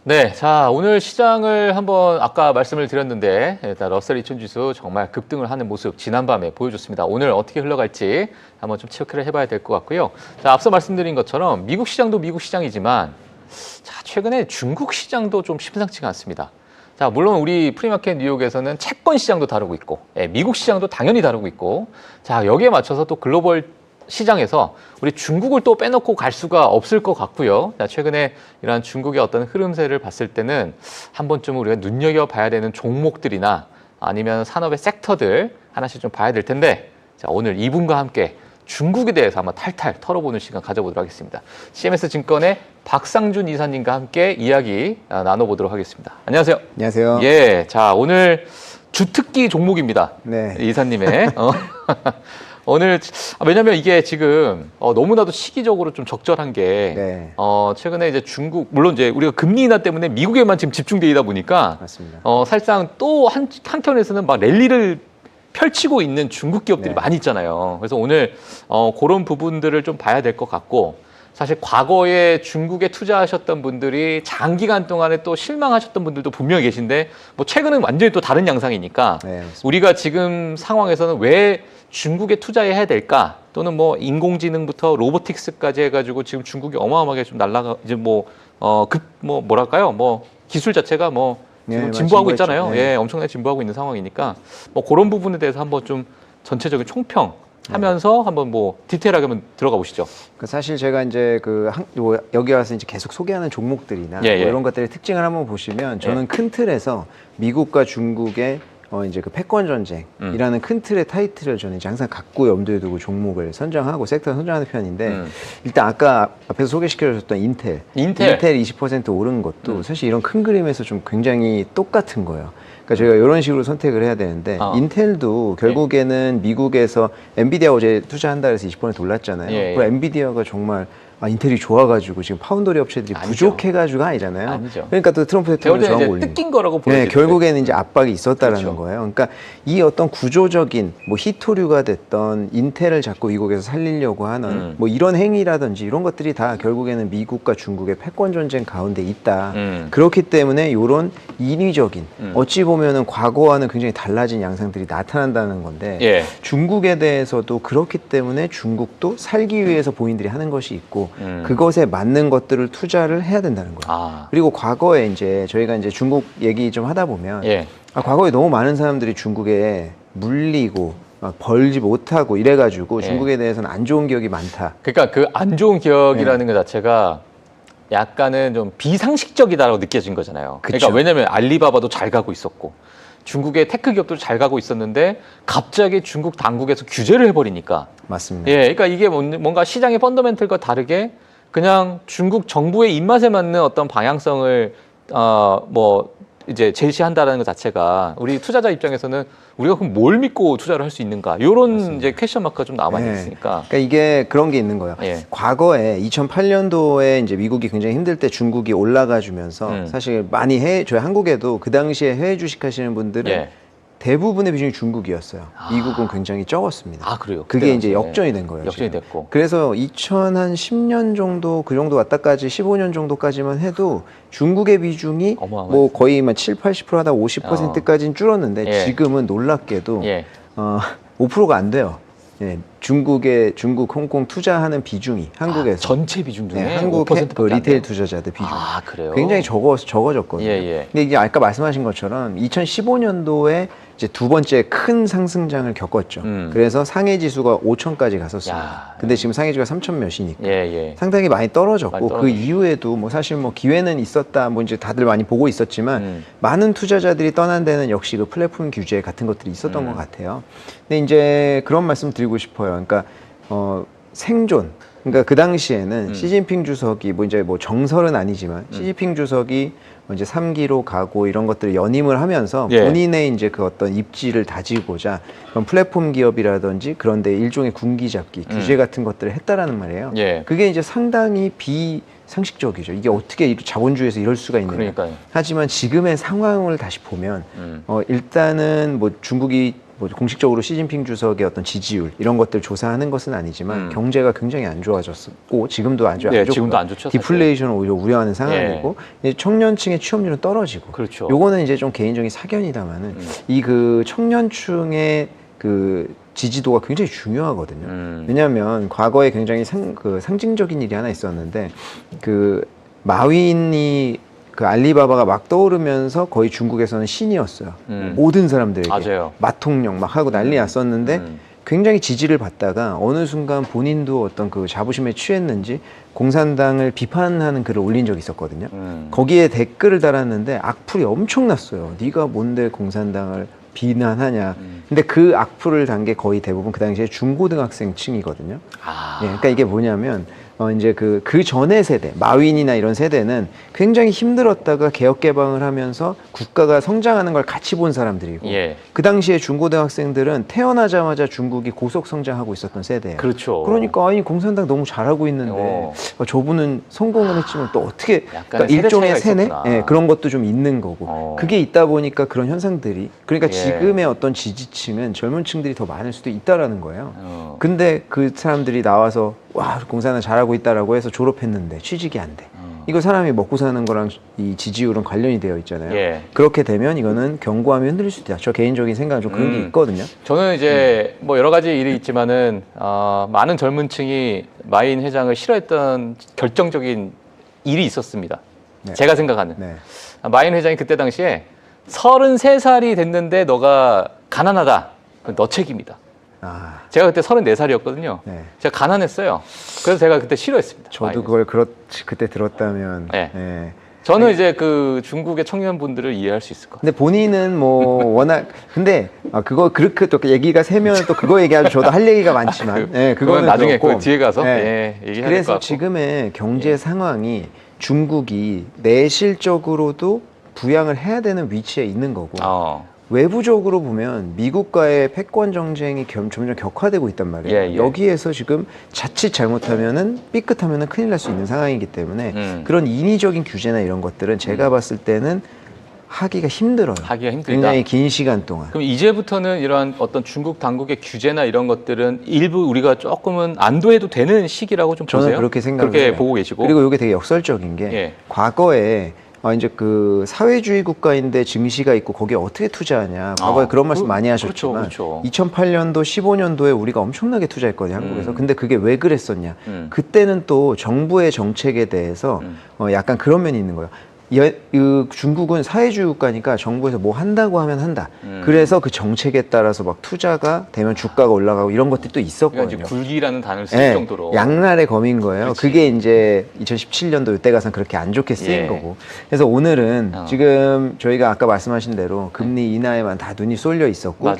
네, 자 오늘 시장을 한번 아까 말씀을 드렸는데 일단 러셀 2000 지수 정말 급등을 하는 모습 지난밤에 보여줬습니다. 오늘 어떻게 흘러갈지 한번 좀 체크를 해봐야 될 것 같고요. 자 앞서 말씀드린 것처럼 미국 시장도 미국 시장이지만 자 최근에 중국 시장도 좀 심상치가 않습니다. 자 물론 우리 프리마켓 뉴욕에서는 채권 시장도 다루고 있고 미국 시장도 당연히 다루고 있고 자 여기에 맞춰서 또 글로벌 시장에서 우리 중국을 또 빼놓고 갈 수가 없을 것 같고요. 자, 최근에 이러한 중국의 어떤 흐름세를 봤을 때는 한 번쯤 우리가 눈여겨봐야 되는 종목들이나 아니면 산업의 섹터들 하나씩 좀 봐야 될 텐데 자, 오늘 이분과 함께 중국에 대해서 한번 탈탈 털어보는 시간 가져보도록 하겠습니다. CMS 증권의 박상준 이사님과 함께 이야기 나눠보도록 하겠습니다. 안녕하세요. 안녕하세요. 예, 자 오늘 주특기 종목입니다. 네. 이사님의. 오늘 왜냐면 이게 지금 너무나도 시기적으로 좀 적절한 게 네. 최근에 이제 중국 물론 이제 우리가 금리 인하 때문에 미국에만 지금 집중되다 보니까 맞습니다. 사실상 또 한편에서는 막 랠리를 펼치고 있는 중국 기업들이 네. 많이 있잖아요. 그래서 오늘 그런 부분들을 좀 봐야 될 것 같고 사실 과거에 중국에 투자하셨던 분들이 장기간 동안에 또 실망하셨던 분들도 분명히 계신데 뭐 최근은 완전히 또 다른 양상이니까 네, 우리가 지금 상황에서는 왜 중국에 투자해야 될까? 또는 뭐 인공지능부터 로보틱스까지 해가지고 지금 중국이 어마어마하게 좀 날라가 이제 뭐랄까요? 뭐 기술 자체가 뭐 지금 네, 진보하고 있잖아요. 네. 예, 엄청나게 진보하고 있는 상황이니까 뭐 그런 부분에 대해서 한번 좀 전체적인 총평. 하면서 한번 뭐 디테일하게 한번 들어가 보시죠. 사실 제가 이제 여기 와서 이제 계속 소개하는 종목들이나 예, 예. 뭐 이런 것들의 특징을 한번 보시면 저는 큰 틀에서 미국과 중국의 이제 그 패권 전쟁이라는 큰 틀의 타이틀을 저는 이제 항상 갖고 염두에 두고 종목을 선정하고 섹터를 선정하는 편인데 일단 아까 앞에서 소개시켜주셨던 인텔 20% 오른 것도 사실 이런 큰 그림에서 좀 굉장히 똑같은 거예요. 그러니까 저희가 이런 식으로 선택을 해야 되는데 인텔도 결국에는 미국에서 엔비디아 어제 투자한다 해서 20% 올랐잖아요. 예, 예. 그리고 엔비디아가 정말 인텔이 좋아가지고 지금 파운더리 업체들이 부족해가지고 아니잖아요. 아니죠. 그러니까 또 트럼프 대통령이 저항 올린 뜯긴 거라고 보여요. 네, 결국에는 이제 압박이 있었다라는 그렇죠. 거예요. 그러니까 이 어떤 구조적인 뭐 히토류가 됐던 인텔을 자꾸 미국에서 살리려고 하는 뭐 이런 행위라든지 이런 것들이 다 결국에는 미국과 중국의 패권 전쟁 가운데 있다. 그렇기 때문에 이런 인위적인 어찌 보면은 과거와는 굉장히 달라진 양상들이 나타난다는 건데 예. 중국에 대해서도 그렇기 때문에 중국도 살기 위해서 본인들이 하는 것이 있고 그것에 맞는 것들을 투자를 해야 된다는 거예요. 그리고 과거에 이제 저희가 이제 중국 얘기 좀 하다 보면 과거에 너무 많은 사람들이 중국에 물리고 벌지 못하고 이래가지고 중국에 대해서는 안 좋은 기억이 많다. 그러니까 그 안 좋은 기억이라는 것 자체가 약간은 좀 비상식적이다라고 느껴진 거잖아요. 그쵸. 그러니까 왜냐면 알리바바도 잘 가고 있었고 중국의 테크 기업도 잘 가고 있었는데 갑자기 중국 당국에서 규제를 해버리니까 맞습니다. 예, 그러니까 이게 뭔가 시장의 펀더멘털과 다르게 그냥 중국 정부의 입맛에 맞는 어떤 방향성을 이제 제시한다라는 것 자체가 우리 투자자 입장에서는 우리가 그럼 뭘 믿고 투자를 할 수 있는가 이런 이제 퀘스천 마크가 좀 남아 있으니까. 그러니까 이게 그런 게 있는 거예요. 예. 과거에 2008년도에 이제 미국이 굉장히 힘들 때 중국이 올라가 주면서 사실 많이 저희 한국에도 그 당시에 해외 주식 하시는 분들은 대부분의 비중이 중국이었어요. 미국은 굉장히 적었습니다. 그래요? 그게 이제 역전이 된 거예요. 역전이 지금. 됐고. 그래서 2010년 정도 그 정도 왔다까지 15년 정도까지만 해도 중국의 비중이 뭐 거의 7, 80% 하다 50%까지는 줄었는데 지금은 놀랍게도 5%가 안 돼요. 예, 중국, 홍콩 투자하는 비중이 한국에서 전체 비중 중에 한국 리테일 투자자들 비중 그래요? 굉장히 적어졌거든요. 근데 이게 아까 말씀하신 것처럼 2015년도에 이제 두 번째 큰 상승장을 겪었죠. 그래서 상해 지수가 5천까지 갔었습니다. 근데 지금 상해 지수가 3천 몇이니까 상당히 많이 떨어졌고 그 이후에도 뭐 사실 뭐 기회는 있었다 뭐 이제 다들 많이 보고 있었지만 많은 투자자들이 떠난 데는 역시 그 플랫폼 규제 같은 것들이 있었던 것 같아요. 근데 이제 그런 말씀 드리고 싶어요. 그러니까 생존. 그러니까 그 당시에는 시진핑 주석이 뭐 이제 뭐 정설은 아니지만 시진핑 주석이 이제 3기로 가고 이런 것들을 연임을 하면서 본인의 이제 그 어떤 입지를 다지고자 그런 플랫폼 기업이라든지 그런데 일종의 군기 잡기, 규제 같은 것들을 했다라는 말이에요. 그게 이제 상당히 비상식적이죠. 이게 어떻게 자본주의에서 이럴 수가 있느냐. 하지만 지금의 상황을 다시 보면 일단은 뭐 중국이 뭐 공식적으로 시진핑 주석의 어떤 지지율 이런 것들 조사하는 것은 아니지만 경제가 굉장히 안 좋아졌고 지금도 안 좋고 네, 지금도 안 좋죠. 디플레이션을 오히려 우려하는 상황이고 청년층의 취업률은 떨어지고 그렇죠. 요거는 이제 좀 개인적인 사견이다마는 이 그 청년층의 그 지지도가 굉장히 중요하거든요. 왜냐하면 과거에 굉장히 상징적인 일이 하나 있었는데 그 마윈이 그 알리바바가 막 떠오르면서 거의 중국에서는 신이었어요. 모든 사람들에게 맞아요. 마통령 막 하고 난리 났었는데 굉장히 지지를 받다가 어느 순간 본인도 어떤 그 자부심에 취했는지 공산당을 비판하는 글을 올린 적이 있었거든요. 거기에 댓글을 달았는데 악플이 엄청났어요. 네가 뭔데 공산당을 비난하냐. 근데 그 악플을 단 게 거의 대부분 그 당시에 중고등학생층이거든요. 예, 그러니까 이게 뭐냐면 이제 그 전에 세대, 마윈이나 이런 세대는 굉장히 힘들었다가 개혁 개방을 하면서 국가가 성장하는 걸 같이 본 사람들이고 그 당시에 중고등학생들은 태어나자마자 중국이 고속 성장하고 있었던 세대예요. 그렇죠. 그러니까 아니 공산당 너무 잘하고 있는데 저분은 성공을 했지만 또 어떻게 그러니까 일종의 세뇌 그런 것도 좀 있는 거고 그게 있다 보니까 그런 현상들이 그러니까 지금의 어떤 지지층은 젊은 층들이 더 많을 수도 있다라는 거예요. 근데 그 사람들이 나와서 와 공산당 잘하고 있다라고 해서 졸업했는데 취직이 안 돼. 이거 사람이 먹고 사는 거랑 이 지지율은 관련이 되어 있잖아요. 그렇게 되면 이거는 경고함이 흔들릴 수도 있다. 저 개인적인 생각은 좀 그런 게 있거든요. 저는 이제 뭐 여러 가지 일이 있지만은 많은 젊은층이 마윈 회장을 싫어했던 결정적인 일이 있었습니다. 제가 생각하는 마윈 회장이 그때 당시에 33살이 됐는데 너가 가난하다. 그건 너 책임이다. 제가 그때 34살이었거든요. 제가 가난했어요. 그래서 제가 그때 싫어했습니다. 저도 그걸 그때 들었다면. 저는 이제 그 중국의 청년분들을 이해할 수 있을 것 같아요. 근데 본인은 뭐 워낙 근데 그거 그렇게 또 얘기가 세면 또 그거 얘기하면 저도 할 얘기가 많지만 그건 나중에 그 뒤에 가서 얘기할 것 같고. 그래서 지금의 경제 상황이 중국이 내실적으로도 부양을 해야 되는 위치에 있는 거고 외부적으로 보면 미국과의 패권 정쟁이 점점 격화되고 있단 말이에요. 여기에서 지금 자칫 잘못하면은 삐끗하면은 큰일 날 수 있는 상황이기 때문에 그런 인위적인 규제나 이런 것들은 제가 봤을 때는 하기가 힘들어요. 하기가 힘들다. 굉장히 긴 시간 동안. 그럼 이제부터는 이러한 어떤 중국 당국의 규제나 이런 것들은 일부 우리가 조금은 안도해도 되는 시기라고 좀 보세요? 저는 그렇게 생각해요. 그렇게 보고 계시고. 그리고 이게 되게 역설적인 게 과거에 이제 그 사회주의 국가인데 증시가 있고 거기에 어떻게 투자하냐. 과거에 그런 말씀 많이 하셨지만 그렇죠. 2008년도, 15년도에 우리가 엄청나게 투자했거든요, 한국에서. 근데 그게 왜 그랬었냐. 그때는 또 정부의 정책에 대해서 약간 그런 면이 있는 거예요. 중국은 사회주의 국가니까 정부에서 뭐 한다고 하면 한다. 그래서 그 정책에 따라서 막 투자가 되면 주가가 올라가고 이런 것들이 또 있었거든요. 그러니까 이제 굴기라는 단어를 쓸 정도로. 양날의 검인 거예요. 그게 이제 2017년도 이때 가서는 그렇게 안 좋게 쓰인 거고. 그래서 오늘은 지금 저희가 아까 말씀하신 대로 금리 인하에만 다 눈이 쏠려 있었고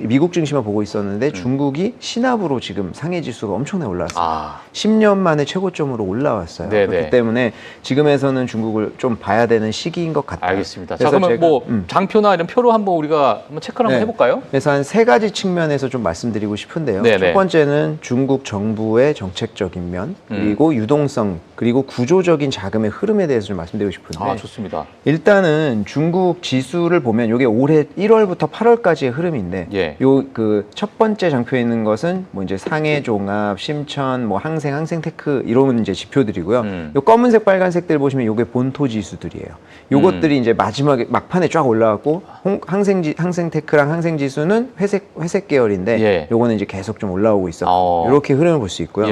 미국 증시만 보고 있었는데 중국이 신압으로 지금 상해 지수가 엄청나게 올라왔어요. 10년 만에 최고점으로 올라왔어요. 그렇기 때문에 지금에서는 중국을 좀 봐야 되는 시기인 것 같아요. 알겠습니다. 자, 그러면 뭐 장표나 이런 표로 한번 우리가 한번 체크를 한번 해볼까요? 그래서 한 세 가지 측면에서 좀 말씀드리고 싶은데요. 첫 번째는 중국 정부의 정책적인 면, 그리고 유동성, 그리고 구조적인 자금의 흐름에 대해서 좀 말씀드리고 싶은데. 좋습니다. 일단은 중국 지수를 보면 이게 올해 1월부터 8월까지의 흐름인데, 요 그 첫 번째 장표에 있는 것은 뭐 이제 상해 종합, 심천, 뭐 항생테크 이런 이제 지표들이고요. 요 검은색, 빨간색들 보시면 요게 본토 지수들이에요. 요것들이 이제 마지막에 막판에 쫙 올라왔고 항생테크랑 항생지수는 회색 계열인데 요거는 이제 계속 좀 올라오고 있어. 이렇게 흐름을 볼 수 있고요.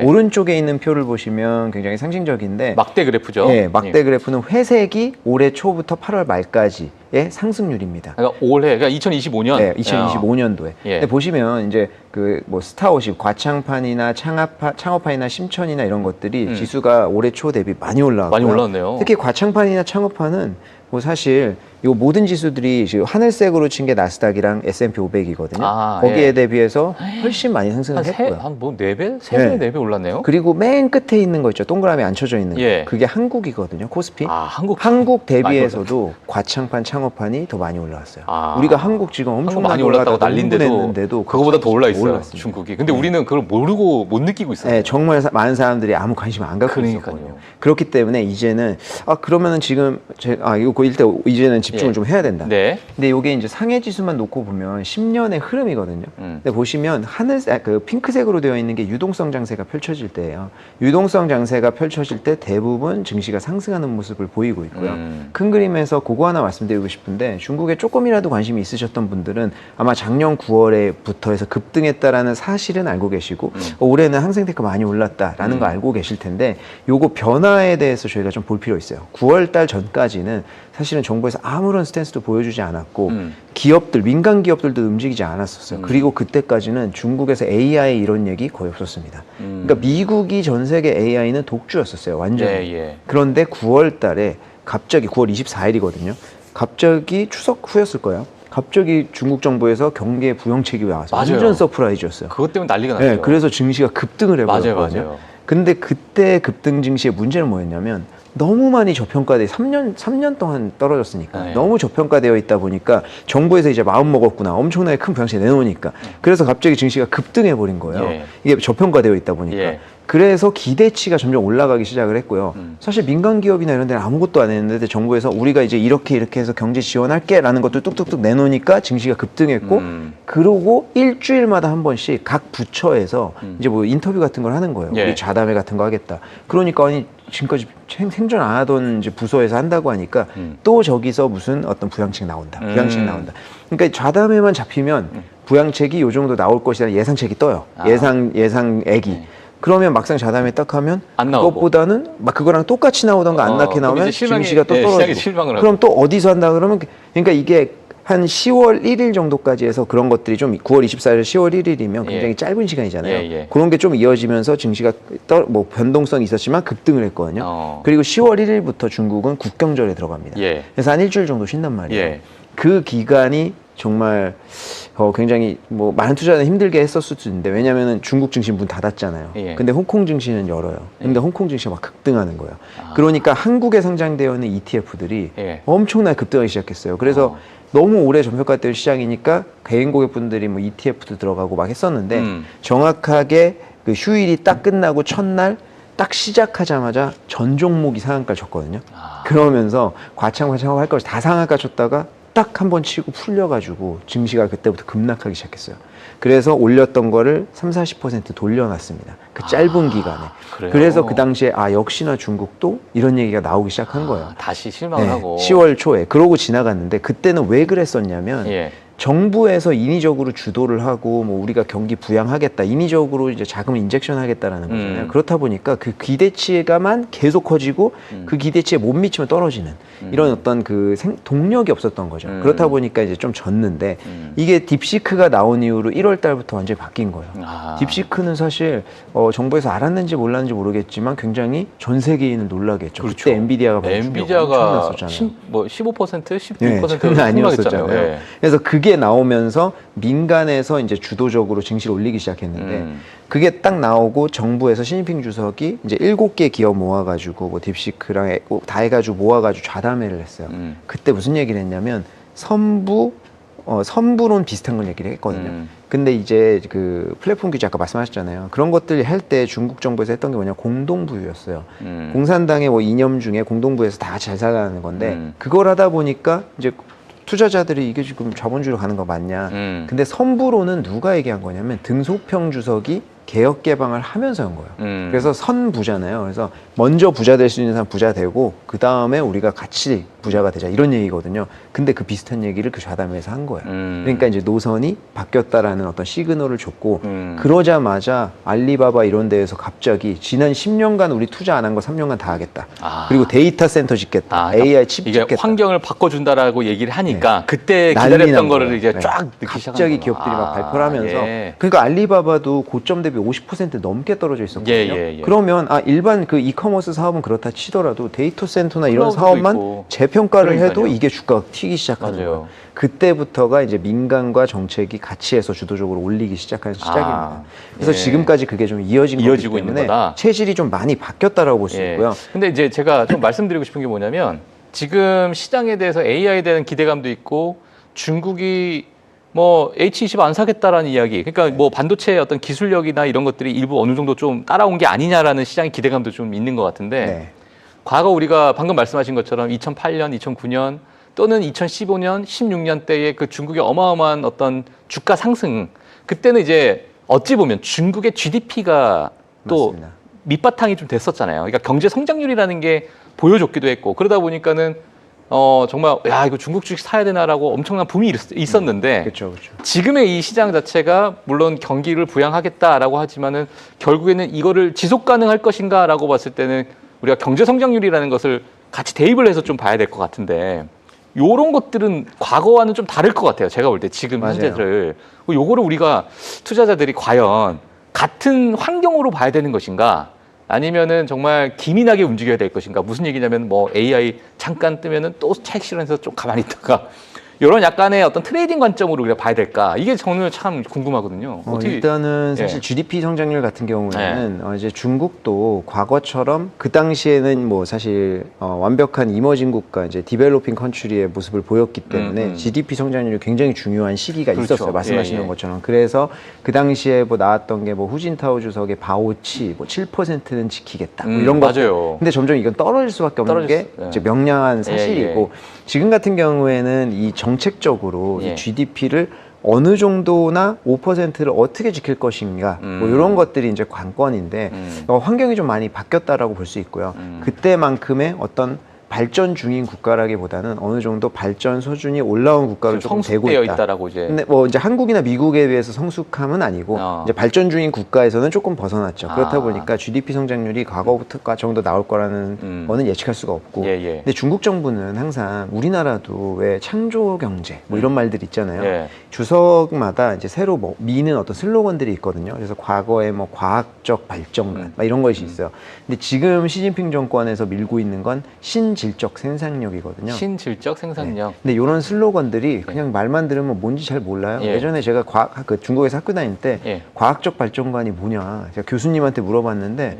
오른쪽에 있는 표를 보시면 굉장히 상징적인데 막대 그래프죠. 막대 그래프는 회색이 올해 초부터 8월 말까지의 상승률입니다. 그러니까 올해, 그러니까 2025년. 2025년도에. 근데 보시면 이제 그 뭐 스타50 과창판이나 창업판이나 심천이나 이런 것들이 지수가 올해 초 대비 많이 올라왔고요. 많이 올랐네요. 특히 과창판이나 창업판은 뭐 사실 요 모든 지수들이 지금 하늘색으로 친 게 나스닥이랑 S&P 500이거든요. 거기에 대비해서 훨씬 많이 상승을 했고요. 한 뭐 4배? 3배, 4배 올랐네요? 그리고 맨 끝에 있는 거 있죠. 동그라미 안 쳐져 있는 거. 그게 한국이거든요. 코스피. 한국 대비해서도 과창판, 창업판이 더 많이 올라왔어요. 우리가 한국 지금 엄청 많이 올랐다고 난린데도 했는데도 그거보다 더 올라 있어요. 중국이. 근데 우리는 그걸 모르고 못 느끼고 있어요. 정말 많은 사람들이 아무 관심 안 갖고 있었거든요. 그렇기 때문에 이제는 그러면은 지금 이거 그 일단 이제는 집중을 예. 좀 해야 된다. 네. 근데 이게 이제 상해 지수만 놓고 보면 10년의 흐름이거든요. 근데 보시면 그 핑크색으로 되어 있는 게 유동성 장세가 펼쳐질 때예요. 유동성 장세가 펼쳐질 때 대부분 증시가 상승하는 모습을 보이고 있고요. 큰 그림에서 그거 하나 말씀드리고 싶은데 중국에 조금이라도 관심이 있으셨던 분들은 아마 작년 9월에부터 해서 급등했다라는 사실은 알고 계시고 올해는 항생테크 많이 올랐다라는 거 알고 계실 텐데 요거 변화에 대해서 저희가 좀 볼 필요 있어요. 9월 달 전까지는 사실은 정부에서 아무런 스탠스도 보여주지 않았고 기업들, 민간 기업들도 움직이지 않았었어요. 그리고 그때까지는 중국에서 AI 이런 얘기 거의 없었습니다. 그러니까 미국이 전 세계 AI는 독주였었어요. 완전히. 예. 그런데 9월 달에 갑자기 9월 24일이거든요. 갑자기 추석 후였을 거예요. 갑자기 중국 정부에서 경계 부양책이 나와서 완전 서프라이즈였어요. 그것 때문에 난리가 났죠. 네, 그래서 증시가 급등을 해버렸거든요. 맞아요. 근데 그때 급등 증시의 문제는 뭐였냐면 너무 많이 저평가돼 3년 동안 떨어졌으니까 네. 너무 저평가되어 있다 보니까 정부에서 이제 마음 먹었구나 엄청나게 큰 부양책 내놓으니까 그래서 갑자기 증시가 급등해 버린 거예요. 예. 이게 저평가되어 있다 보니까 예. 그래서 기대치가 점점 올라가기 시작을 했고요. 사실 민간 기업이나 이런 데는 아무것도 안 했는데 정부에서 우리가 이제 이렇게 해서 경제 지원할게라는 것도 뚝뚝뚝 내놓으니까 증시가 급등했고 그러고 일주일마다 한 번씩 각 부처에서 이제 뭐 인터뷰 같은 걸 하는 거예요. 예. 우리 좌담회 같은 거 하겠다. 그러니까 아니 지금까지 생존 안 하던 이제 부서에서 한다고 하니까 또 저기서 무슨 어떤 부양책 나온다. 부양책 나온다. 그러니까 좌담회만 잡히면 부양책이 요 정도 나올 것이라는 예상책이 떠요. 예상액이. 그러면 막상 좌담회 딱 하면 안 나오고. 그것보다는 막 그거랑 똑같이 나오던가 안 나게 나오면 증시가 또 떨어지고. 그럼 또 어디서 한다 그러면 그러니까 이게 한 10월 1일 정도까지 해서 그런 것들이 좀 9월 24일, 10월 1일이면 굉장히 짧은 시간이잖아요. 그런 게 좀 이어지면서 증시가 뭐 변동성이 있었지만 급등을 했거든요. 그리고 10월 1일부터 중국은 국경절에 들어갑니다. 그래서 한 일주일 정도 쉰단 말이에요. 그 기간이 정말 굉장히 뭐 많은 투자는 힘들게 했었을 수 있는데 왜냐면은 중국 증시 문 닫았잖아요. 근데 홍콩 증시는 열어요. 근데 홍콩 증시가 막 급등하는 거예요. 그러니까 한국에 상장되어 있는 ETF들이 엄청나게 급등하기 시작했어요. 그래서 너무 오래 저평가된 시장이니까 개인 고객분들이 뭐 ETF도 들어가고 막 했었는데 정확하게 그 휴일이 딱 끝나고 첫날 딱 시작하자마자 전 종목이 상한가 쳤거든요. 그러면서 과창하고 할 것이 다 상한가 쳤다가 딱 한 번 치고 풀려가지고 증시가 그때부터 급락하기 시작했어요. 그래서 올렸던 거를 30-40% 돌려놨습니다. 그 짧은 기간에. 그래요? 그래서 그 당시에 역시나 중국도 이런 얘기가 나오기 시작한 거예요. 다시 실망을 하고. 10월 초에. 그러고 지나갔는데 그때는 왜 그랬었냐면 정부에서 인위적으로 주도를 하고 뭐 우리가 경기 부양하겠다, 인위적으로 이제 자금을 인젝션 하겠다라는 거잖아요. 그렇다 보니까 그 기대치가만 계속 커지고 그 기대치에 못 미치면 떨어지는 이런 어떤 그 동력이 없었던 거죠. 그렇다 보니까 이제 좀 졌는데 이게 딥시크가 나온 이후로 1월 달부터 완전히 바뀐 거예요. 딥시크는 사실 정부에서 알았는지 몰랐는지 모르겠지만 굉장히 전 세계인을 놀라게 했죠. 그때 엔비디아가 엔비디아가 15%, 16% 장난 아니었었잖아요. 그래서 그게 나오면서 민간에서 이제 주도적으로 증시를 올리기 시작했는데 그게 딱 나오고 정부에서 시진핑 주석이 이제 7개 기업 모아가지고 뭐 딥시크랑 다 해가지고 모아가지고 좌담회를 했어요. 그때 무슨 얘기를 했냐면 선부론 비슷한 걸 얘기를 했거든요. 근데 이제 그 플랫폼 규제 아까 말씀하셨잖아요. 그런 것들 할 때 중국 정부에서 했던 게 뭐냐 공동부유였어요. 공산당의 뭐 이념 중에 공동부유에서 다 잘 살아가는 건데 그걸 하다 보니까 이제 투자자들이 이게 지금 자본주의로 가는 거 맞냐. 근데 선부로는 누가 얘기한 거냐면 등소평 주석이 개혁 개방을 하면서 한 거예요. 그래서 선부잖아요. 그래서 먼저 부자 될 수 있는 사람 부자 되고 그 다음에 우리가 같이 부자가 되자 이런 얘기거든요. 근데 그 비슷한 얘기를 그 좌담회에서 한 거예요. 그러니까 이제 노선이 바뀌었다라는 어떤 시그널을 줬고 그러자마자 알리바바 이런 데에서 갑자기 지난 10년간 우리 투자 안 한 거 3년간 다 하겠다. 그리고 데이터 센터 짓겠다. AI 칩 이게 짓겠다. 환경을 바꿔준다라고 얘기를 하니까 그때 기다렸던 거를 이제 쫙 느끼기 시작한 갑자기 기업들이 막 발표를 하면서 그러니까 알리바바도 고점 대비 50% 넘게 떨어져 있었거든요. 그러면 일반 그 이커머스 사업은 그렇다 치더라도 데이터 센터나 이런 사업만 재평가를 해도 이게 주가가 튀기 시작하는 거예요. 그때부터가 이제 민간과 정책이 같이 해서 주도적으로 올리기 시작한 시작입니다. 그래서 지금까지 그게 좀 이어지고 있는 거다. 체질이 좀 많이 바뀌었다라고 볼 수 있고요. 근데 이제 제가 좀 말씀드리고 싶은 게 뭐냐면 지금 시장에 대해서 AI에 대한 기대감도 있고 중국이 뭐 H20 안 사겠다라는 이야기. 그러니까 뭐 반도체의 어떤 기술력이나 이런 것들이 일부 어느 정도 좀 따라온 게 아니냐라는 시장의 기대감도 좀 있는 것 같은데 과거 우리가 방금 말씀하신 것처럼 2008년, 2009년 또는 2015년, 16년 때의 그 중국의 어마어마한 어떤 주가 상승, 그때는 이제 어찌 보면 중국의 GDP가 또 맞습니다. 밑바탕이 좀 됐었잖아요. 그러니까 경제 성장률이라는 게 보여줬기도 했고, 그러다 보니까는 정말 야 이거 중국 주식 사야 되나라고 엄청난 붐이 있었는데 그렇죠. 지금의 이 시장 자체가 물론 경기를 부양하겠다라고 하지만은 결국에는 이거를 지속 가능할 것인가라고 봤을 때는 우리가 경제 성장률이라는 것을 같이 대입을 해서 좀 봐야 될 것 같은데, 요런 것들은 과거와는 좀 다를 것 같아요. 제가 볼 때 지금 맞아요. 현재를 요거를 우리가 투자자들이 과연 같은 환경으로 봐야 되는 것인가? 아니면은 정말 기민하게 움직여야 될 것인가? 무슨 얘기냐면 뭐 AI 잠깐 뜨면은 또 책 실현해서 좀 가만히 있다가 이런 약간의 어떤 트레이딩 관점으로 우리가 봐야 될까? 이게 저는 참 궁금하거든요. 일단은 사실 GDP 성장률 같은 경우에는 이제 중국도 과거처럼 그 당시에는 뭐 사실 완벽한 이머징 국가, 이제 디벨로핑 컨트리의 모습을 보였기 때문에 GDP 성장률이 굉장히 중요한 시기가 있었어요. 말씀하시는 것처럼. 그래서 그 당시에 뭐 나왔던 게 뭐 후진타오 주석의 바오치 뭐 7%는 지키겠다. 뭐 이런 거. 맞아요. 근데 점점 이건 떨어질 수밖에 없는 게 이제 명량한 사실이고 지금 같은 경우에는 이 정책적으로 이 GDP를 어느 정도나 5%를 어떻게 지킬 것인가 뭐 이런 것들이 이제 관건인데 환경이 좀 많이 바뀌었다라고 볼 수 있고요. 그때만큼의 어떤 발전 중인 국가라기보다는 어느 정도 발전 수준이 올라온 국가로 조금 되고 있다라고 이제. 근데 뭐 이제 한국이나 미국에 비해서 성숙함은 아니고 이제 발전 중인 국가에서는 조금 벗어났죠. 그렇다 보니까 GDP 성장률이 과거부터 정도 나올 거라는 거는 예측할 수가 없고. 근데 중국 정부는 항상 우리나라도 왜 창조 경제 뭐 이런 말들 있잖아요. 주석마다 이제 새로 뭐 미는 어떤 슬로건들이 있거든요. 그래서 과거에 뭐 과학적 발전관 막 이런 것이 있어요. 근데 지금 시진핑 정권에서 밀고 있는 건 신질적 생산력이거든요. 신질적 생산력. 근데 이런 슬로건들이 그냥 말만 들으면 뭔지 잘 몰라요. 예전에 제가 중국에서 학교 다닐 때 과학적 발전관이 뭐냐 제가 교수님한테 물어봤는데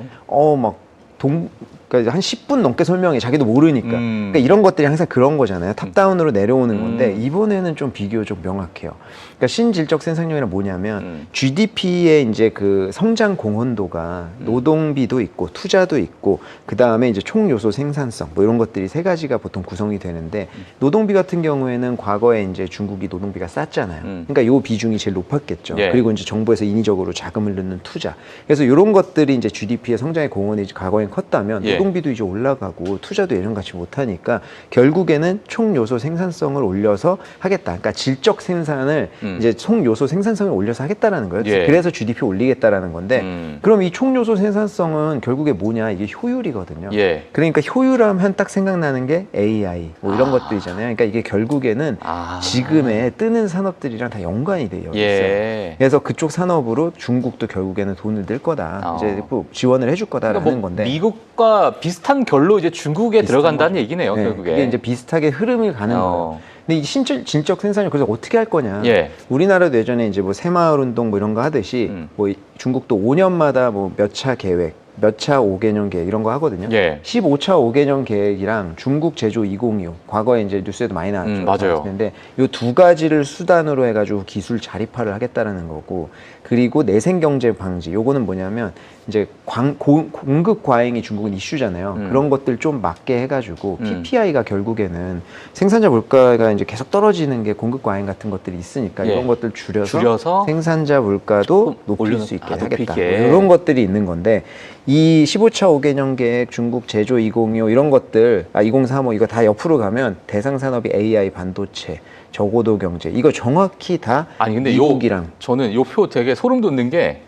그러니까 한 10분 넘게 설명해. 자기도 모르니까. 그러니까 이런 것들이 항상 그런 거잖아요. 탑다운으로 내려오는 건데 이번에는 좀 비교적 명확해요. 그러니까 신질적 생산력이란 뭐냐면 GDP의 이제 그 성장 공헌도가 노동비도 있고 투자도 있고 그 다음에 이제 총 요소 생산성 뭐 이런 것들이 세 가지가 보통 구성이 되는데 노동비 같은 경우에는 과거에 이제 중국이 노동비가 쌌잖아요. 그러니까 요 비중이 제일 높았겠죠. 그리고 이제 정부에서 인위적으로 자금을 넣는 투자. 그래서 이런 것들이 이제 GDP의 성장의 공헌이 과거엔 컸다면 노동비도 이제 올라가고 투자도 예전같이 못하니까 결국에는 총 요소 생산성을 올려서 하겠다. 그러니까 질적 생산을 이제 총 요소 생산성을 올려서 하겠다라는 거예요. 그래서 GDP 올리겠다라는 건데 그럼 이 총 요소 생산성은 결국에 뭐냐? 이게 효율이거든요. 그러니까 효율하면 딱 생각나는 게 AI 뭐 이런 것들이잖아요. 그러니까 이게 결국에는 지금의 뜨는 산업들이랑 다 연관이 되어 있어요. 그래서 그쪽 산업으로 중국도 결국에는 돈을 낼 거다. 이제 지원을 해줄 거다라는 그러니까 건데 미국과 비슷한 결로 이제 중국에 들어간다는 얘기네요. 결국에 이게 이제 비슷하게 흐름을 가는 거예요. 근데 이 질적 생산력 그래서 어떻게 할 거냐? 우리나라도 예전에 이제 뭐 새마을 운동 뭐 이런 거 하듯이 뭐 중국도 5년마다 뭐 몇 차 계획, 몇 차 5개년 계획 이런 거 하거든요. 15차 5개년 계획이랑 중국 제조 2025 과거에 이제 뉴스에도 많이 나왔죠. 맞아요. 근데 요 두 가지를 수단으로 해가지고 기술 자립화를 하겠다라는 거고 그리고 내생 경제 방지. 요거는 뭐냐면 이제 공급 과잉이 중국은 이슈잖아요. 그런 것들 좀 막게 해가지고 PPI가 결국에는 생산자 물가가 이제 계속 떨어지는 게 공급 과잉 같은 것들이 있으니까 이런 것들 줄여서 생산자 물가도 높일 수 있게 하겠다. 뭐 이런 것들이 있는 건데 이 15차 5개년 계획, 중국 제조 2025 이런 것들, 2035 이거 다 옆으로 가면 대상 산업이 AI, 반도체, 저고도 경제 이거 정확히 다 근데 미국이랑 저는 요 표 되게 소름 돋는 게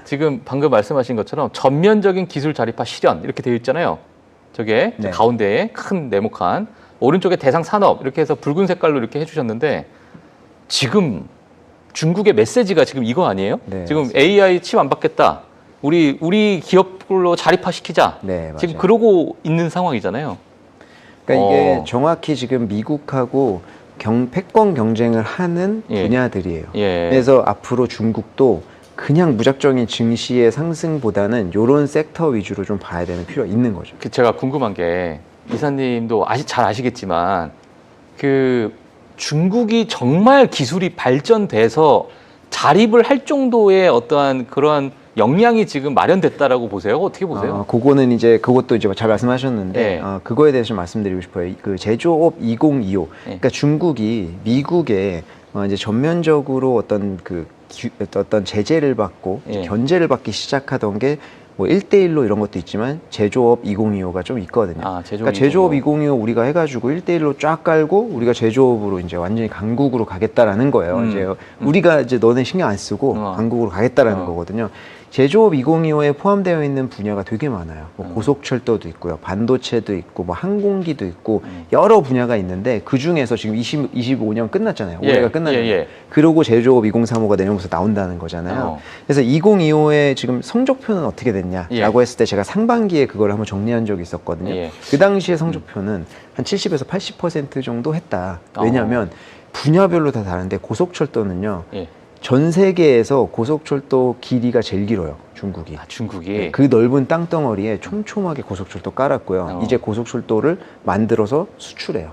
지금 방금 말씀하신 것처럼 전면적인 기술 자립화 실현 이렇게 되어 있잖아요. 저게 가운데에 큰 네모칸 오른쪽에 대상 산업 이렇게 해서 붉은 색깔로 이렇게 해주셨는데 지금 중국의 메시지가 지금 이거 아니에요? 지금 맞습니다. AI 칩 안 받겠다. 우리 기업으로 자립화시키자. 지금 그러고 있는 상황이잖아요. 그러니까 이게 정확히 지금 미국하고 패권 경쟁을 하는 분야들이에요. 그래서 앞으로 중국도 그냥 무작정인 증시의 상승보다는 이런 섹터 위주로 좀 봐야 되는 필요가 있는 거죠. 제가 궁금한 게 이사님도 잘 아시겠지만 그 중국이 정말 기술이 발전돼서 자립을 할 정도의 어떠한 그러한 역량이 지금 마련됐다라고 보세요? 어떻게 보세요? 그거는 이제 그것도 이제 잘 말씀하셨는데 그거에 대해서 좀 말씀드리고 싶어요. 그 제조업 2025. 그러니까 중국이 미국에 이제 전면적으로 어떤 제재를 받고 견제를 받기 시작하던 게 뭐 1대1로 이런 것도 있지만 제조업 2025가 좀 있거든요. 그러니까 제조업 2025 우리가 해가지고 1대1로 쫙 깔고 우리가 제조업으로 이제 완전히 강국으로 가겠다라는 거예요. 이제 우리가 이제 너네 신경 안 쓰고 강국으로 가겠다라는 거거든요. 제조업 2025에 포함되어 있는 분야가 되게 많아요. 뭐 고속철도도 있고요, 반도체도 있고, 뭐 항공기도 있고 여러 분야가 있는데 그 중에서 지금 25년 끝났잖아요. 올해가 끝났는데 그러고 제조업 2035가 내년부터 나온다는 거잖아요. 그래서 2025에 지금 성적표는 어떻게 됐냐라고 했을 때 제가 상반기에 그걸 한번 정리한 적이 있었거든요. 그 당시에 성적표는 한 70에서 80% 정도 했다. 왜냐하면 분야별로 다 다른데 고속철도는요. 전 세계에서 고속철도 길이가 제일 길어요. 중국이. 중국이? 그 넓은 땅덩어리에 촘촘하게 고속철도 깔았고요. 이제 고속철도를 만들어서 수출해요.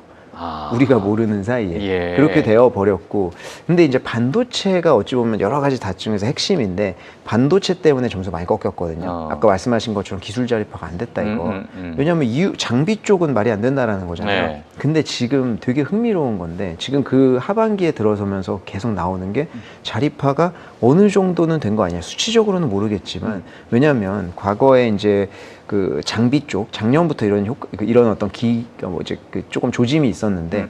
우리가 모르는 사이에 그렇게 되어 버렸고, 근데 이제 반도체가 어찌 보면 여러 가지 다중에서 핵심인데 반도체 때문에 점수 많이 꺾였거든요. 아까 말씀하신 것처럼 기술 자립화가 안 됐다 이거. 왜냐하면 장비 쪽은 말이 안 된다라는 거잖아요. 근데 지금 되게 흥미로운 건데 지금 그 하반기에 들어서면서 계속 나오는 게 자립화가 어느 정도는 된 거 아니야. 수치적으로는 모르겠지만 왜냐하면 과거에 이제 그 장비 쪽 작년부터 이런 어떤 뭐 이제 그 조금 조짐이 있었는데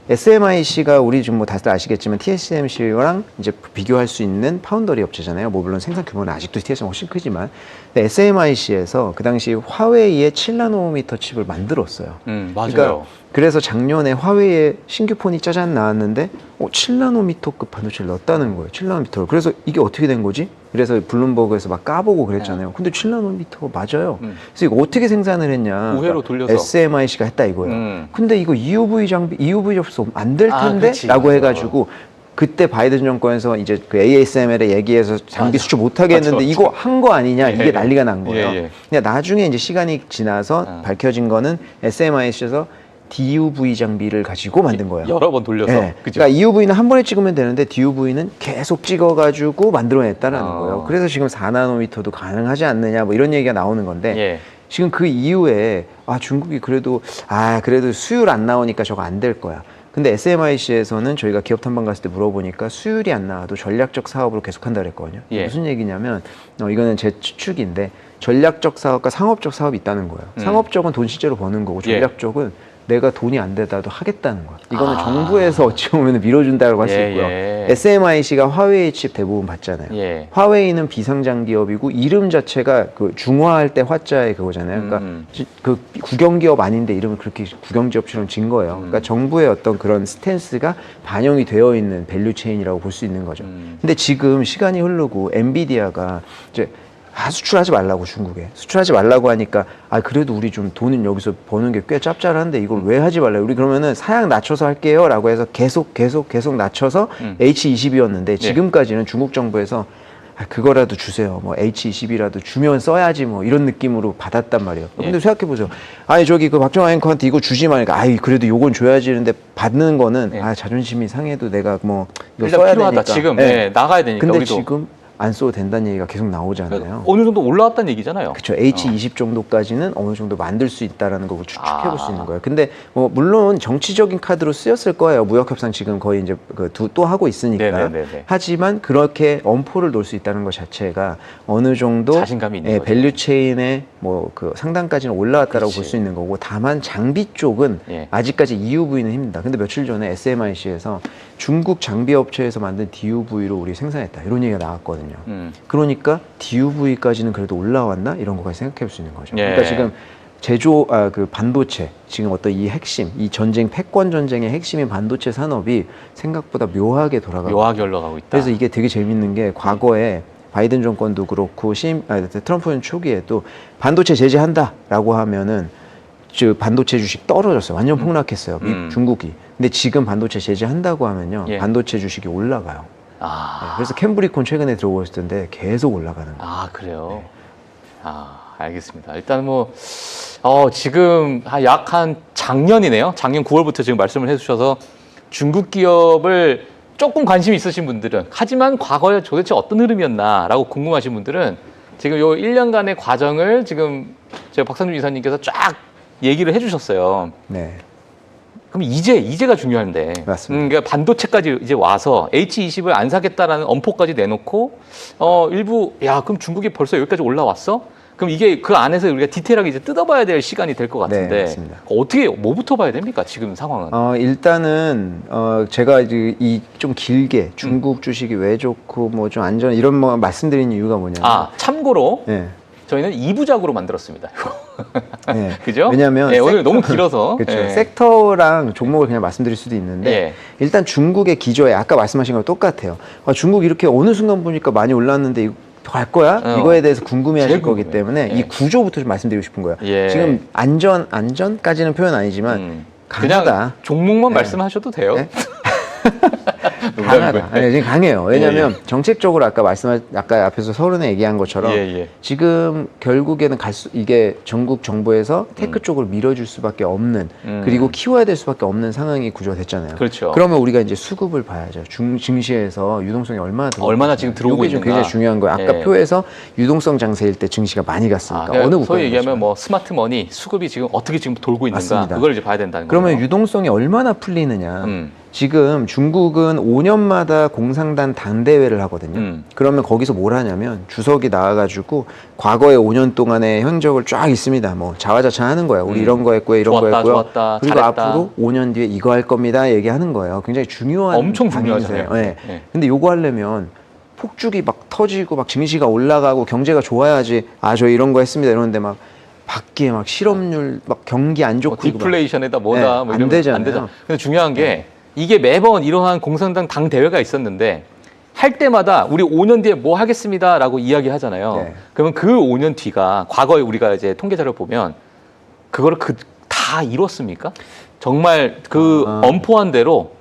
SMIC가 우리 지금 뭐 다들 아시겠지만 TSMC랑 이제 비교할 수 있는 파운더리 업체잖아요. 뭐 물론 생산 규모는 아직도 TSMC가 훨씬 크지만 SMIC에서 그 당시 화웨이의 7나노미터 칩을 만들었어요. 맞아요. 그러니까 그래서 작년에 화웨이의 신규 폰이 짜잔 나왔는데 7나노미터급 반도체를 넣었다는 거예요. 7나노미터. 그래서 이게 어떻게 된 거지? 그래서 블룸버그에서 막 까보고 그랬잖아요. 근데 7나노미터 맞아요. 그래서 이거 어떻게 생산을 했냐? 우회로 돌려서 SMIC가 했다 이거예요. 근데 이거 EUV 장비, EUV 접수 안 될 텐데? 라고 해가지고 그때 바이든 정권에서 이제 그 ASML에 얘기해서 장비 수출 못하게 했는데 이거 한 거 아니냐? 이게 난리가 난 거예요. 근데 나중에 이제 시간이 지나서 밝혀진 거는 SMIC에서 DUV 장비를 가지고 만든 거예요. 여러 번 돌려서. 그러니까 EUV는 한 번에 찍으면 되는데 DUV는 계속 찍어가지고 만들어냈다는 거예요. 그래서 지금 4나노미터도 가능하지 않느냐 뭐 이런 얘기가 나오는 건데 지금 그 이후에 중국이 그래도 수율 안 나오니까 저거 안 될 거야. 근데 SMIC에서는 저희가 기업 탐방 갔을 때 물어보니까 수율이 안 나와도 전략적 사업으로 계속한다 그랬거든요. 무슨 얘기냐면 이거는 제 추측인데 전략적 사업과 상업적 사업이 있다는 거예요. 상업적은 돈 실제로 버는 거고 전략적은 내가 돈이 안 되다도 하겠다는 거야. 이거는 정부에서 어찌 보면 밀어준다고 할 수 있고요. SMIC가 화웨이 칩 대부분 받잖아요. 화웨이는 비상장 기업이고 이름 자체가 그 중화할 때 화자의 그거잖아요. 그러니까 그 국영기업 아닌데 이름을 그렇게 국영기업처럼 진 거예요. 그러니까 정부의 어떤 그런 스탠스가 반영이 되어 있는 밸류체인이라고 볼 수 있는 거죠. 근데 지금 시간이 흐르고 엔비디아가 이제 수출하지 말라고 중국에 수출하지 말라고 하니까 그래도 우리 좀 돈은 여기서 버는 게 꽤 짭짤한데 이걸 왜 하지 말래요? 우리 그러면은 사양 낮춰서 할게요 라고 해서 계속 낮춰서 H20이었는데 지금까지는 중국 정부에서 그거라도 주세요. 뭐 H20이라도 주면 써야지 뭐 이런 느낌으로 받았단 말이에요. 근데 생각해보세요. 저기 그 박정아 앵커한테 이거 주지 말니까 그래도 요건 줘야지 하는데 받는 거는 자존심이 상해도 내가 뭐 이거 써야 필요하다. 되니까. 지금 나가야 되니까. 근데 우리도. 지금 안 써도 된다는 얘기가 계속 나오잖아요. 어느 정도 올라왔다는 얘기잖아요. 그렇죠. H20 정도까지는 어느 정도 만들 수 있다라는 걸 추측해 볼 수 있는 거예요. 근데 뭐 물론 정치적인 카드로 쓰였을 거예요. 무역 협상 지금 거의 이제 또 하고 있으니까요. 하지만 그렇게 엄포를 놓을 수 있다는 것 자체가 어느 정도 자신감이 있는 거죠. 밸류 체인의 뭐 그 상단까지는 올라왔다라고 볼 수 있는 거고, 다만 장비 쪽은 아직까지 EUV는 힘들다. 근데 며칠 전에 SMIC에서 중국 장비 업체에서 만든 DUV로 우리 생산했다 이런 얘기가 나왔거든요. 그러니까 DUV까지는 그래도 올라왔나 이런 거까지 생각해 볼 수 있는 거죠. 그러니까 지금 그 반도체 지금 어떤 이 핵심, 이 전쟁 패권 전쟁의 핵심인 반도체 산업이 생각보다 묘하게 묘하게 올라가고 있다. 그래서 이게 되게 재밌는 게 과거에 바이든 정권도 그렇고 트럼프 초기에도 반도체 제재한다라고 하면은 반도체 주식 떨어졌어요. 완전 폭락했어요. 중국이. 근데 지금 반도체 제재한다고 하면요, 반도체 주식이 올라가요. 그래서 캠브리콘 최근에 들어오셨을 텐데 계속 올라가는 거예요. 그래요? 알겠습니다. 일단 뭐 지금 약 한 작년이네요. 작년 9월부터 지금 말씀을 해주셔서 중국 기업을 조금 관심 있으신 분들은, 하지만 과거에 도대체 어떤 흐름이었나라고 궁금하신 분들은 지금 요 1년간의 과정을 지금 저 박상준 이사님께서 쫙 얘기를 해주셨어요. 네. 그럼 이제가 중요한데. 맞습니다. 그러니까 반도체까지 이제 와서 H20을 안 사겠다라는 엄포까지 내놓고 일부 그럼 중국이 벌써 여기까지 올라왔어? 그럼 이게 그 안에서 우리가 디테일하게 이제 뜯어봐야 될 시간이 될 것 같은데. 네, 맞습니다. 어떻게 뭐부터 봐야 됩니까? 지금 상황은? 일단은 제가 이제 좀 길게 중국 주식이 왜 좋고 뭐 좀 안전 이런 뭐 말씀드린 이유가 뭐냐면 참고로 네. 저희는 2부작으로 만들었습니다. 네. 그죠? 왜냐하면 오늘 너무 길어서 그렇죠. 섹터랑 종목을 그냥 말씀드릴 수도 있는데 일단 중국의 기조에 아까 말씀하신 거랑 똑같아요. 중국 이렇게 어느 순간 보니까 많이 올랐는데 이거 갈 거야? 이거에 대해서 궁금해하실 거기 때문에 이 구조부터 좀 말씀드리고 싶은 거예요. 지금 안전까지는 표현 아니지만 강하다. 그냥 종목만 말씀하셔도 돼요. 네? 강하다. 아니, 지금 강해요. 왜냐하면 정책적으로 아까 앞에서 서른에 얘기한 것처럼 지금 결국에는 이게 전국 정부에서 테크 쪽으로 밀어줄 수밖에 없는 그리고 키워야 될 수밖에 없는 상황이 구조가 됐잖아요. 그렇죠. 그러면 우리가 이제 수급을 봐야죠. 증시에서 유동성이 얼마나 지금 들어오고 있는가. 이게 좀 굉장히 중요한 거예요. 아까 표에서 유동성 장세일 때 증시가 많이 갔으니까 어느 국가 소위 얘기하면 뭐 스마트 머니 수급이 지금 어떻게 지금 돌고 있는가. 맞습니다. 그걸 이제 봐야 된다는 거예요. 그러면 유동성이 얼마나 풀리느냐. 지금 중국은 5년마다 공산당 당대회를 하거든요. 그러면 거기서 뭘 하냐면 주석이 나와가지고 과거의 5년 동안의 현적을 쫙 있습니다. 뭐 자화자찬하는 거야. 우리 이런 거 했고요, 이런 거 했고요. 좋았다, 그리고 잘했다. 앞으로 5년 뒤에 이거 할 겁니다. 얘기하는 거예요. 굉장히 중요한 엄청 중요하잖아요. 네. 근데 요거 하려면 폭죽이 막 터지고 막 증시가 올라가고 경제가 좋아야지 저 이런 거 했습니다. 이러는데 막 밖에 막 실업률 막 경기 안 좋고 디플레이션에다 뭐다 뭐 안 되잖아요. 근데 중요한 게 이게 매번 이러한 공산당 당 대회가 있었는데 할 때마다 우리 5년 뒤에 뭐 하겠습니다라고 이야기하잖아요. 그러면 그 5년 뒤가 과거에 우리가 이제 통계 자료 보면 그거를 다 이뤘습니까? 정말 그 엄포한 대로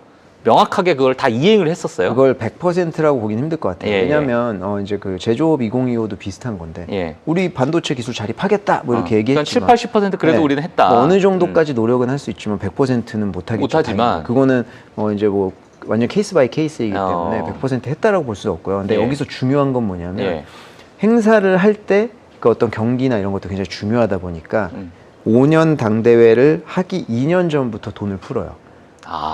명확하게 그걸 다 이행을 했었어요. 그걸 100%라고 보긴 힘들 것 같아요. 왜냐하면 이제 그 제조업 2025도 비슷한 건데 우리 반도체 기술 자립하겠다 뭐 이렇게 얘기했지만 7, 80% 그래도 우리는 했다. 뭐 어느 정도까지 노력은 할 수 있지만 100%는 못하지만 그거는 이제 뭐 완전 케이스 바이 케이스이기 때문에 100% 했다라고 볼 수 없고요. 근데 여기서 중요한 건 뭐냐면 행사를 할 때 그 어떤 경기나 이런 것도 굉장히 중요하다 보니까 5년 당대회를 하기 2년 전부터 돈을 풀어요.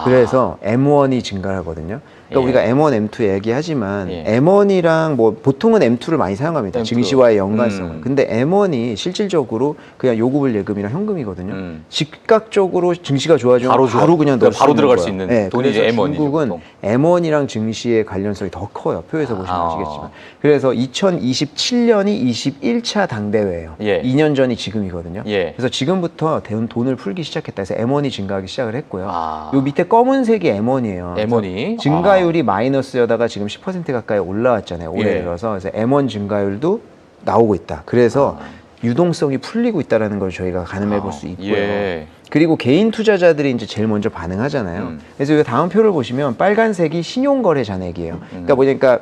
그래서 M1이 증가하거든요. 그러니까 우리가 M1, M2 얘기하지만 M1이랑 뭐 보통은 M2를 많이 사용합니다. M2. 증시와의 연관성을. 근데 M1이 실질적으로 그냥 요구불 예금이랑 현금이거든요. 즉각적으로 증시가 좋아지면 바로 그냥 넣을 바로 들어갈 수 거예요. 있는 돈이 이제 M1이죠. 중국은 보통. M1이랑 증시의 관련성이 더 커요. 표에서 보시면 아시겠지만. 그래서 2027년이 21차 당대회예요. 2년 전이 지금이거든요. 그래서 지금부터 돈을 풀기 시작했다. 그래서 M1이 증가하기 시작을 했고요. 요 밑에 검은색이 M1이에요. M1이 증가율이 마이너스여다가 지금 10% 가까이 올라왔잖아요. 올해 들어서. 그래서 M1 증가율도 나오고 있다. 그래서 유동성이 풀리고 있다는 걸 저희가 가늠해 볼 수 있고요. 그리고 개인 투자자들이 이제 제일 먼저 반응하잖아요. 그래서 이 다음 표를 보시면 빨간색이 신용거래 잔액이에요. 그러니까 뭐냐니까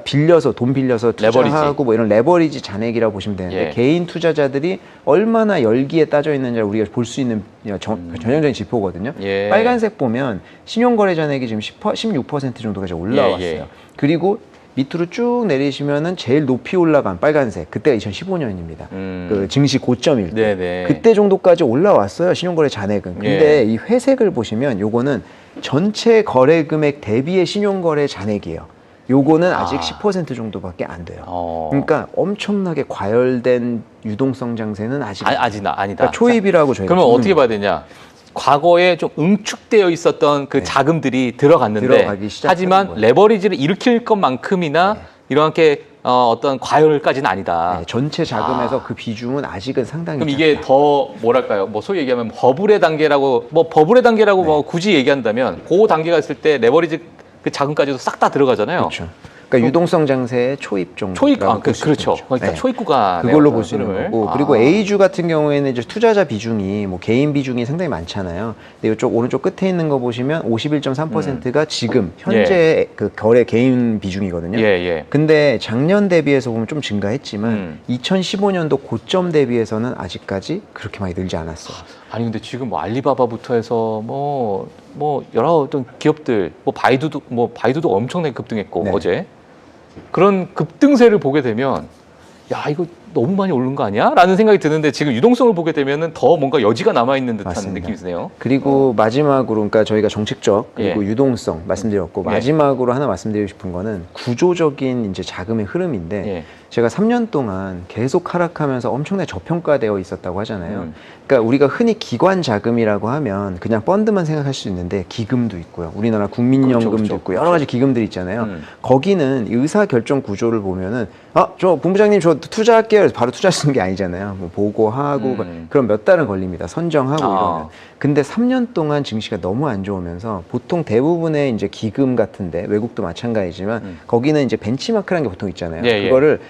돈 빌려서 투자하고 레버리지. 뭐 이런 레버리지 잔액이라고 보시면 되는데 개인 투자자들들이 얼마나 열기에 따져 있는지를 우리가 볼 수 있는 전형적인 지표거든요. 빨간색 보면 신용거래 잔액이 지금 16% 정도까지 올라왔어요. 그리고 밑으로 쭉 내리시면은 제일 높이 올라간 빨간색, 그때가 2015년입니다. 그 증시 고점일 때. 그때 정도까지 올라왔어요, 신용거래 잔액은. 근데 이 회색을 보시면 요거는 전체 거래 금액 대비의 신용거래 잔액이에요. 요거는 아직 10% 정도밖에 안 돼요. 그러니까 엄청나게 과열된 유동성 장세는 아니다. 그러니까 초입이라고 저희가. 그러면 어떻게 봐야 되냐? 과거에 좀 응축되어 있었던 그 자금들이 들어갔는데 하지만 레버리지를 일으킬 것만큼이나 이렇게 어떤 과열까지는 아니다. 전체 자금에서 그 비중은 아직은 상당히 그럼 이게 더 뭐랄까요? 뭐 소위 얘기하면 버블의 단계라고 뭐 굳이 얘기한다면 그 단계가 있을 때 레버리지 그 자금까지도 싹 다 들어가잖아요. 그렇죠. 그러니까 유동성 장세의 초입 정도. 그렇죠. 그러니까 초입 구간 그걸로 볼 수 있는 거고. 그리고 A주 같은 경우에는 이제 투자자 비중이 뭐 개인 비중이 상당히 많잖아요. 근데 이쪽 오른쪽 끝에 있는 거 보시면 51.3%가 지금 현재 그 거래 개인 비중이거든요. 근데 작년 대비해서 보면 좀 증가했지만 2015년도 고점 대비해서는 아직까지 그렇게 많이 늘지 않았어요. 아니 근데 지금 뭐 알리바바부터 해서 뭐 여러 어떤 기업들 바이두도 엄청나게 급등했고 어제 그런 급등세를 보게 되면 야 이거 너무 많이 오른 거 아니야? 라는 생각이 드는데 지금 유동성을 보게 되면은 더 뭔가 여지가 남아있는 듯한 맞습니다. 느낌이 드네요. 그리고 마지막으로, 그러니까 저희가 정책적 그리고 유동성 말씀드렸고, 마지막으로 하나 말씀드리고 싶은 거는 구조적인 이제 자금의 흐름인데, 제가 3년 동안 계속 하락하면서 엄청나게 저평가되어 있었다고 하잖아요. 그러니까 우리가 흔히 기관 자금이라고 하면 그냥 펀드만 생각할 수 있는데, 기금도 있고요. 우리나라 국민연금도 있고 여러 가지 기금들이 있잖아요. 거기는 의사결정 구조를 보면은 저 본부장님 저 투자할게요. 그래서 바로 투자하시는 게 아니잖아요. 뭐 보고하고 그럼 몇 달은 걸립니다. 선정하고 이러면. 근데 3년 동안 증시가 너무 안 좋으면서 보통 대부분의 이제 기금 같은데, 외국도 마찬가지지만 거기는 이제 벤치마크라는 게 보통 있잖아요. 그거를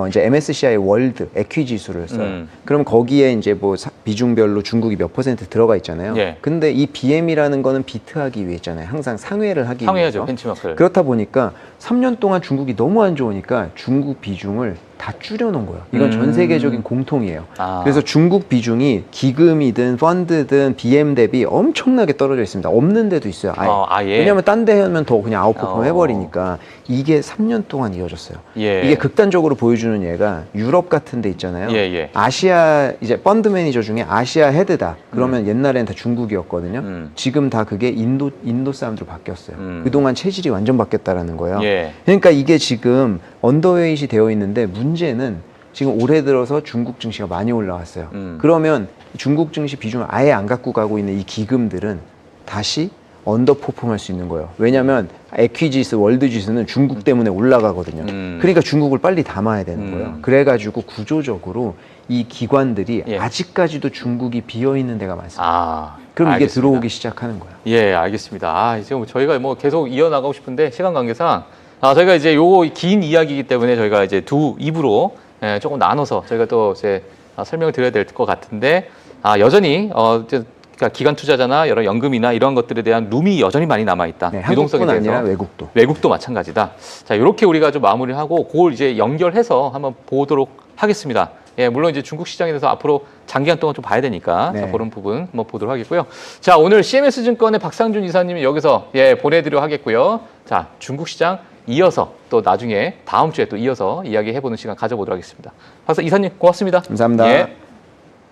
이제 MSCI 월드 에퀴 지수를 써요. 그럼 거기에 이제 뭐 비중별로 중국이 몇 % 들어가 있잖아요. 근데 이 BM이라는 거는 비트하기 위해 있잖아요. 항상 상회를 하기 상회하죠, 위해서. 벤치마크를. 그렇다 보니까 3년 동안 중국이 너무 안 좋으니까 중국 비중을 다 줄여놓은 거예요. 이건 전 세계적인 공통이에요. 그래서 중국 비중이 기금이든 펀드든 BM 대비 엄청나게 떨어져 있습니다. 없는 데도 있어요. 아예. 왜냐하면 딴 데 하면 더 그냥 아웃퍼폼 해버리니까. 이게 3년 동안 이어졌어요. 이게 극단적으로 보여주는 예가 유럽 같은 데 있잖아요. 아시아 이제 펀드 매니저 중에 아시아 헤드다. 그러면 옛날에는 다 중국이었거든요. 지금 다 그게 인도 사람들로 바뀌었어요. 그동안 체질이 완전 바뀌었다라는 거예요. 그러니까 이게 지금 언더웨이트이 되어 있는데, 문제는 지금 올해 들어서 중국 증시가 많이 올라왔어요. 그러면 중국 증시 비중을 아예 안 갖고 가고 있는 이 기금들은 다시 언더퍼폼 할 수 있는 거예요. 왜냐하면 에퀴지수, 월드지수는 중국 때문에 올라가거든요. 그러니까 중국을 빨리 담아야 되는 거예요. 그래가지고 구조적으로 이 기관들이 아직까지도 중국이 비어있는 데가 많습니다. 그럼 이게 들어오기 시작하는 거예요. 예, 알겠습니다. 이제 저희가 뭐 계속 이어나가고 싶은데 시간 관계상 저희가 이제 요거 긴 이야기이기 때문에 저희가 이제 두 입으로 조금 나눠서 저희가 또 이제 설명을 드려야 될 것 같은데, 여전히 그러니까 기관 투자자나 여러 연금이나 이런 것들에 대한 룸이 여전히 많이 남아 있다. 유동성에 대해서. 아니라 외국도 마찬가지다. 자, 이렇게 우리가 좀 마무리하고 그걸 이제 연결해서 한번 보도록 하겠습니다. 예, 물론 이제 중국 시장에 대해서 앞으로 장기간 동안 좀 봐야 되니까 자, 그런 부분 한번 보도록 하겠고요. 자, 오늘 CMS 증권의 박상준 이사님이 여기서 보내드려 하겠고요. 자, 중국 시장 이어서 또 나중에 다음 주에 또 이어서 이야기해보는 시간 가져보도록 하겠습니다. 박사 이사님 고맙습니다. 감사합니다.